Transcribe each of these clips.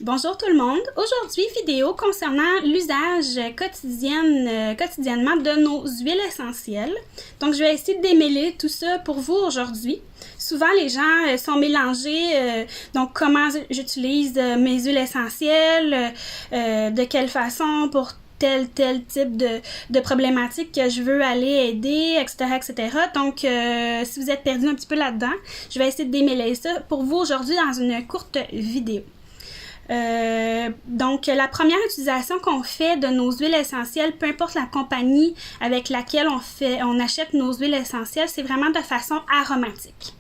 Bonjour tout le monde! Aujourd'hui, vidéo concernant l'usage quotidiennement de nos huiles essentielles. Donc, je vais essayer de démêler tout ça pour vous aujourd'hui. Souvent, les gens sont mélangés, donc comment j'utilise mes huiles essentielles, de quelle façon pour tel type de problématique que je veux aller aider, etc., etc. Donc, si vous êtes perdu un petit peu là-dedans, je vais essayer de démêler ça pour vous aujourd'hui dans une courte vidéo. Donc, la première utilisation qu'on fait de nos huiles essentielles, peu importe la compagnie avec laquelle on achète nos huiles essentielles, c'est vraiment de façon aromatique.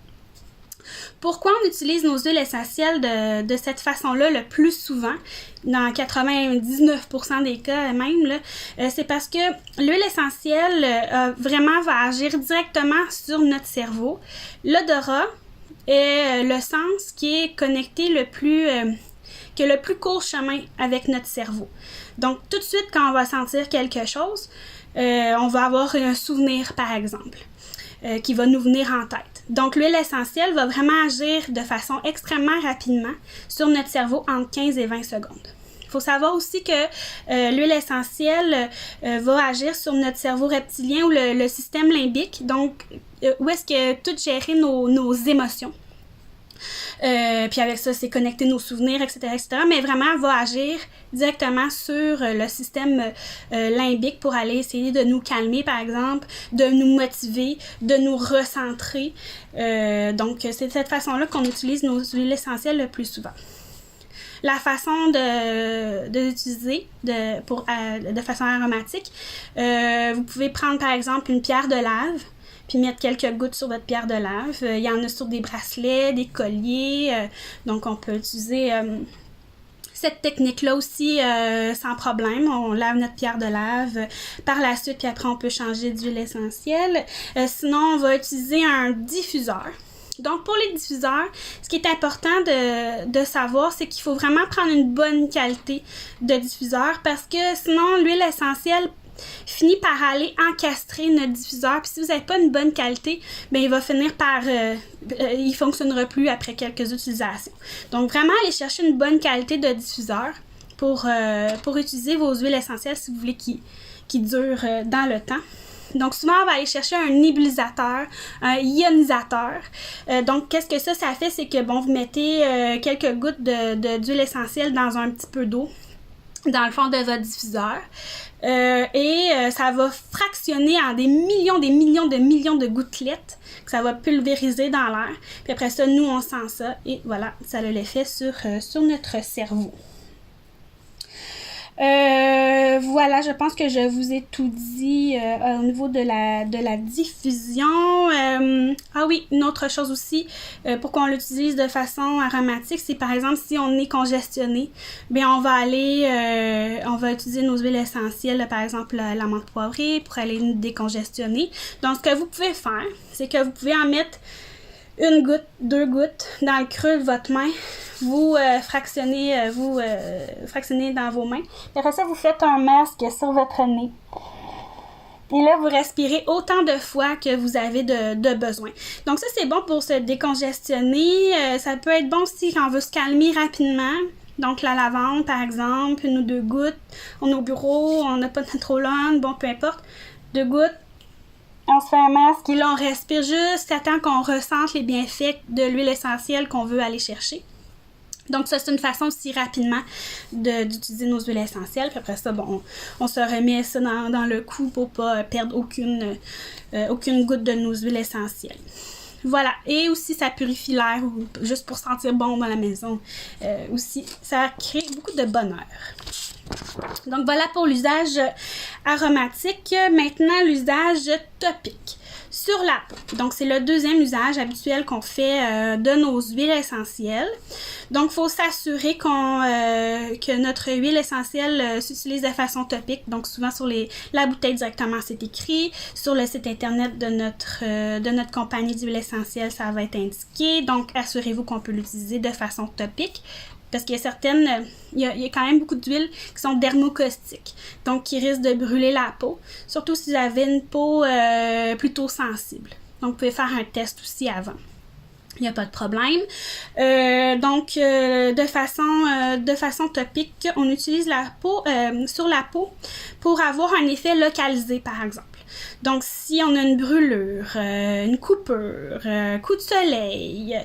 Pourquoi on utilise nos huiles essentielles de cette façon-là le plus souvent, dans 99% des cas même, c'est parce que l'huile essentielle vraiment va agir directement sur notre cerveau. L'odorat est le sens qui est connecté le plus court chemin avec notre cerveau. Donc, tout de suite, quand on va sentir quelque chose, on va avoir un souvenir, par exemple, qui va nous venir en tête. Donc, l'huile essentielle va vraiment agir de façon extrêmement rapidement sur notre cerveau entre 15 et 20 secondes. Il faut savoir aussi que l'huile essentielle va agir sur notre cerveau reptilien ou le système limbique, donc où est-ce que tout gérer nos émotions. Puis avec ça, c'est connecter nos souvenirs, etc., mais vraiment, elle va agir directement sur le système limbique pour aller essayer de nous calmer, par exemple, de nous motiver, de nous recentrer. Donc, c'est de cette façon-là qu'on utilise nos huiles essentielles le plus souvent. La façon de l'utiliser de façon aromatique, vous pouvez prendre, par exemple, une pierre de lave, puis mettre quelques gouttes sur votre pierre de lave. Il y en a sur des bracelets, des colliers. Donc, on peut utiliser cette technique-là aussi sans problème. On lave notre pierre de lave par la suite, puis après, on peut changer d'huile essentielle. Sinon, on va utiliser un diffuseur. Donc, pour les diffuseurs, ce qui est important de savoir, c'est qu'il faut vraiment prendre une bonne qualité de diffuseur parce que sinon, l'huile essentielle finit par aller encastrer notre diffuseur. Puis si vous n'avez pas une bonne qualité, bien, il va finir par... il ne fonctionnera plus après quelques utilisations. Donc, vraiment, allez chercher une bonne qualité de diffuseur pour utiliser vos huiles essentielles si vous voulez qu'ils durent dans le temps. Donc, souvent, on va aller chercher un nébulisateur, un ionisateur. Donc, qu'est-ce que ça fait? C'est que, bon, vous mettez quelques gouttes d'huile essentielle dans un petit peu d'eau dans le fond de votre diffuseur. Ça va fractionner en des millions de gouttelettes que ça va pulvériser dans l'air. Puis après ça, nous, on sent ça et voilà, ça a l'effet sur notre cerveau. Voilà, je pense que je vous ai tout dit au niveau de la diffusion. Ah oui, une autre chose aussi, pour qu'on l'utilise de façon aromatique, c'est par exemple si on est congestionné, bien on va utiliser nos huiles essentielles, par exemple la menthe poivrée pour aller nous décongestionner. Donc ce que vous pouvez faire, c'est que vous pouvez en mettre une goutte, 2 gouttes dans le creux de votre main. Vous fractionnez dans vos mains. Et après ça, vous faites un masque sur votre nez. Et là, vous respirez autant de fois que vous avez de besoin. Donc ça, c'est bon pour se décongestionner. Ça peut être bon aussi quand on veut se calmer rapidement. Donc la lavande, par exemple, 1 ou 2 gouttes. On est au bureau, on n'a pas de métronome, bon, peu importe. 2 gouttes. On se fait un masque et là, on respire jusqu'à temps qu'on ressente les bienfaits de l'huile essentielle qu'on veut aller chercher. Donc, ça, c'est une façon aussi rapidement d'utiliser nos huiles essentielles. Puis après ça, bon, on se remet ça dans le cou pour pas perdre aucune goutte de nos huiles essentielles. Voilà. Et aussi, ça purifie l'air, juste pour sentir bon dans la maison. Aussi, ça crée beaucoup de bonheur. Donc, voilà pour l'usage aromatique. Maintenant, l'usage topique sur la peau. Donc, c'est le deuxième usage habituel qu'on fait de nos huiles essentielles. Donc, il faut s'assurer que notre huile essentielle s'utilise de façon topique. Donc, souvent sur la bouteille directement, c'est écrit. Sur le site internet de notre compagnie d'huile essentielle, ça va être indiqué. Donc, assurez-vous qu'on peut l'utiliser de façon topique. Parce qu'il y a certaines, il y a quand même beaucoup d'huiles qui sont dermocaustiques, donc qui risquent de brûler la peau, surtout si vous avez une peau plutôt sensible. Donc, vous pouvez faire un test aussi avant. Il n'y a pas de problème. Donc, de façon topique, on utilise la peau sur la peau pour avoir un effet localisé, par exemple. Donc, si on a une brûlure, une coupure, coup de soleil,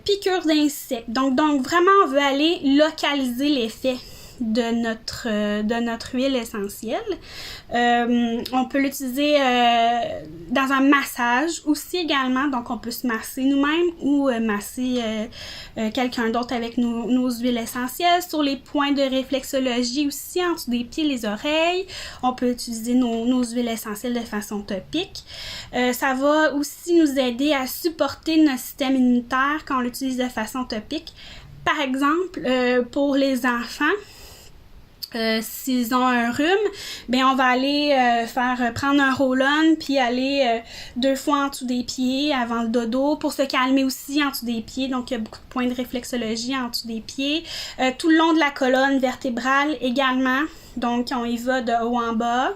piqûre d'insectes, donc vraiment, on veut aller localiser l'effet de notre huile essentielle. On peut l'utiliser dans un massage aussi également, donc on peut se masser nous-mêmes ou masser quelqu'un d'autre avec nos huiles essentielles. Sur les points de réflexologie aussi, en dessous des pieds, les oreilles, on peut utiliser nos huiles essentielles de façon topique. Ça va aussi nous aider à supporter notre système immunitaire quand on l'utilise de façon topique. Par exemple, pour les enfants, s'ils ont un rhume, ben on va aller prendre un roll-on puis aller 2 fois en dessous des pieds avant le dodo pour se calmer aussi en dessous des pieds. Donc, il y a beaucoup de points de réflexologie en dessous des pieds. Tout le long de la colonne vertébrale également. Donc, on y va de haut en bas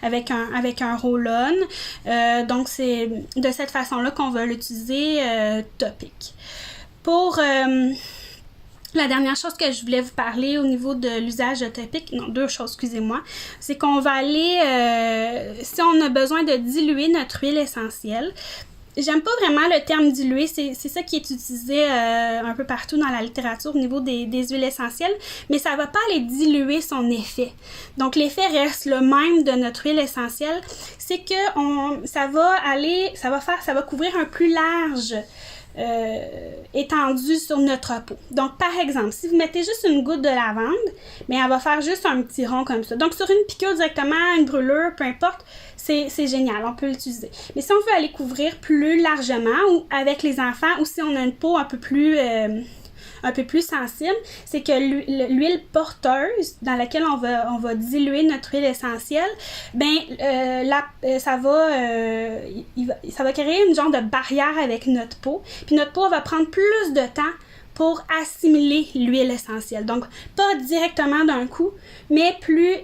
avec un roll-on. Donc, c'est de cette façon-là qu'on va l'utiliser topique. Pour la dernière chose que je voulais vous parler au niveau de l'usage topique, non, 2 choses, excusez-moi, c'est qu'on va aller, si on a besoin de diluer notre huile essentielle, j'aime pas vraiment le terme diluer, c'est ça qui est utilisé un peu partout dans la littérature au niveau des huiles essentielles, mais ça va pas aller diluer son effet. Donc l'effet reste le même de notre huile essentielle, c'est que ça va couvrir un plus large étendue sur notre peau. Donc, par exemple, si vous mettez juste une goutte de lavande, mais elle va faire juste un petit rond comme ça. Donc, sur une piqûre directement, une brûlure, peu importe, c'est génial, on peut l'utiliser. Mais si on veut aller couvrir plus largement ou avec les enfants ou si on a une peau un peu plus sensible, c'est que l'huile porteuse dans laquelle on va diluer notre huile essentielle, ça va créer une genre de barrière avec notre peau. Puis notre peau va prendre plus de temps pour assimiler l'huile essentielle. Donc, pas directement d'un coup, mais plus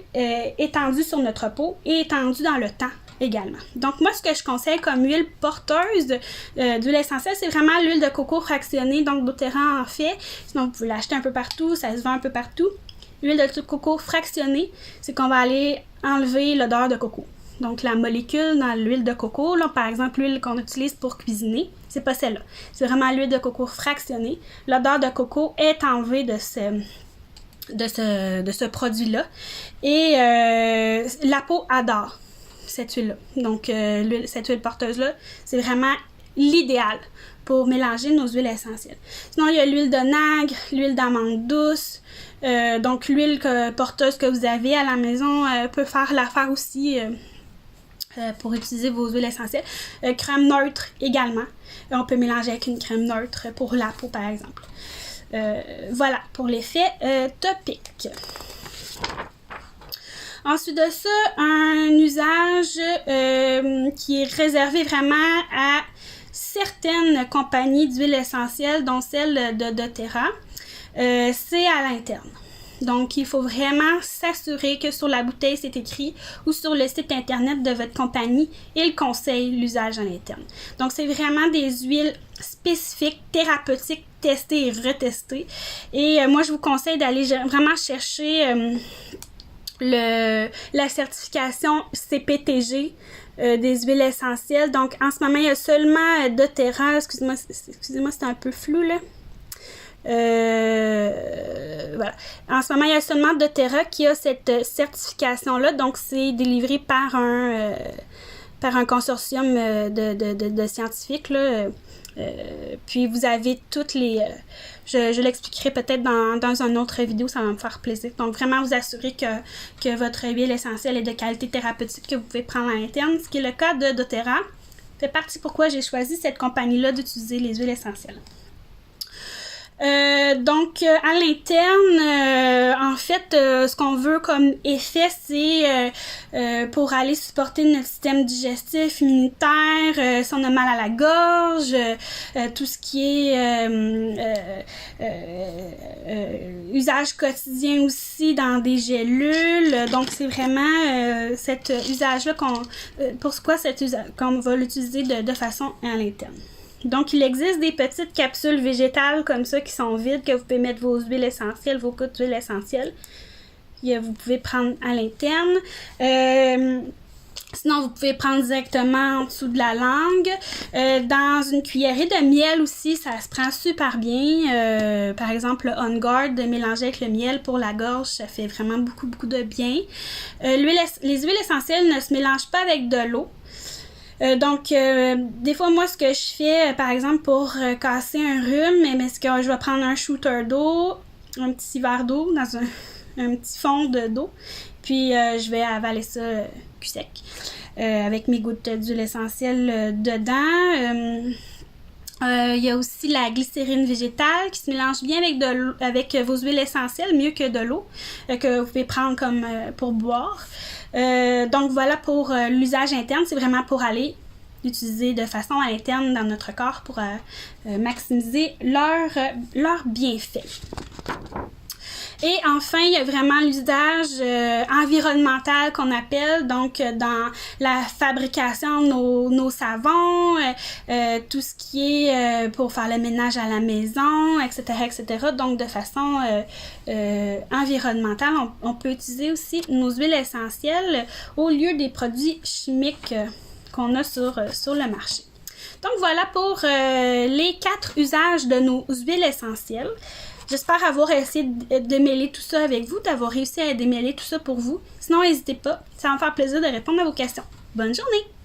étendue sur notre peau et étendue dans le temps également. Donc, moi, ce que je conseille comme huile porteuse d'huile essentielle, c'est vraiment l'huile de coco fractionnée, donc doTERRA en fait. Sinon, vous pouvez l'acheter un peu partout, ça se vend un peu partout. L'huile de coco fractionnée, c'est qu'on va aller enlever l'odeur de coco. Donc, la molécule dans l'huile de coco, là, par exemple, l'huile qu'on utilise pour cuisiner, c'est pas celle-là. C'est vraiment l'huile de coco fractionnée. L'odeur de coco est enlevée de ce produit-là. Et la peau adore cette huile-là. Donc, cette huile porteuse-là, c'est vraiment l'idéal pour mélanger nos huiles essentielles. Sinon, il y a l'huile de nègre, l'huile d'amande douce. Donc, l'huile porteuse que vous avez à la maison peut faire l'affaire aussi pour utiliser vos huiles essentielles. Crème neutre également. On peut mélanger avec une crème neutre pour la peau, par exemple. Voilà, pour l'effet topique. Ensuite de ça, un usage qui est réservé vraiment à certaines compagnies d'huiles essentielles, dont celle de doTERRA, c'est à l'interne. Donc, il faut vraiment s'assurer que sur la bouteille, c'est écrit ou sur le site internet de votre compagnie, il conseille l'usage à l'interne. Donc, c'est vraiment des huiles spécifiques, thérapeutiques, testées et retestées. Et moi, je vous conseille d'aller vraiment chercher la certification CPTG des huiles essentielles. Donc, en ce moment, il y a seulement doTERRA. Excusez-moi, c'est un peu flou, là. Voilà. En ce moment, il y a seulement doTERRA qui a cette certification-là. Donc, c'est délivré par un consortium de scientifiques, là. Puis, vous avez toutes les... Je l'expliquerai peut-être dans une autre vidéo, ça va me faire plaisir. Donc, vraiment vous assurer que votre huile essentielle est de qualité thérapeutique que vous pouvez prendre à l'interne, ce qui est le cas de doTERRA. Fait partie pourquoi j'ai choisi cette compagnie-là d'utiliser les huiles essentielles. Donc, à l'interne, en fait, ce qu'on veut comme effet, c'est pour aller supporter notre système digestif, immunitaire, si on a mal à la gorge, tout ce qui est usage quotidien aussi dans des gélules. Donc, c'est vraiment cet usage-là qu'on va l'utiliser de façon à l'interne. Donc, il existe des petites capsules végétales comme ça qui sont vides, que vous pouvez mettre vos huiles essentielles, vos gouttes d'huile essentielle. Vous pouvez prendre à l'interne. Sinon, vous pouvez prendre directement en dessous de la langue. Dans une cuillerée de miel aussi, ça se prend super bien. Par exemple, le On Guard mélangé avec le miel pour la gorge, ça fait vraiment beaucoup, beaucoup de bien. Les huiles essentielles ne se mélangent pas avec de l'eau. Donc, des fois, moi, ce que je fais, par exemple, pour casser un rhume, c'est que je vais prendre un shooter d'eau, un petit verre d'eau dans un petit fond d'eau, puis je vais avaler ça cul sec avec mes gouttes d'huile essentielle dedans. Il y a aussi la glycérine végétale qui se mélange bien avec vos huiles essentielles, mieux que de l'eau, que vous pouvez prendre comme pour boire. Donc voilà pour l'usage interne, c'est vraiment pour aller l'utiliser de façon interne dans notre corps pour maximiser leur bienfait. Et enfin, il y a vraiment l'usage environnemental qu'on appelle, donc dans la fabrication de nos savons, tout ce qui est pour faire le ménage à la maison, etc., etc. Donc, de façon environnementale, on peut utiliser aussi nos huiles essentielles au lieu des produits chimiques qu'on a sur le marché. Donc, voilà pour les 4 usages de nos huiles essentielles. J'espère avoir essayé de démêler tout ça avec vous, d'avoir réussi à démêler tout ça pour vous. Sinon, n'hésitez pas, ça va me faire plaisir de répondre à vos questions. Bonne journée!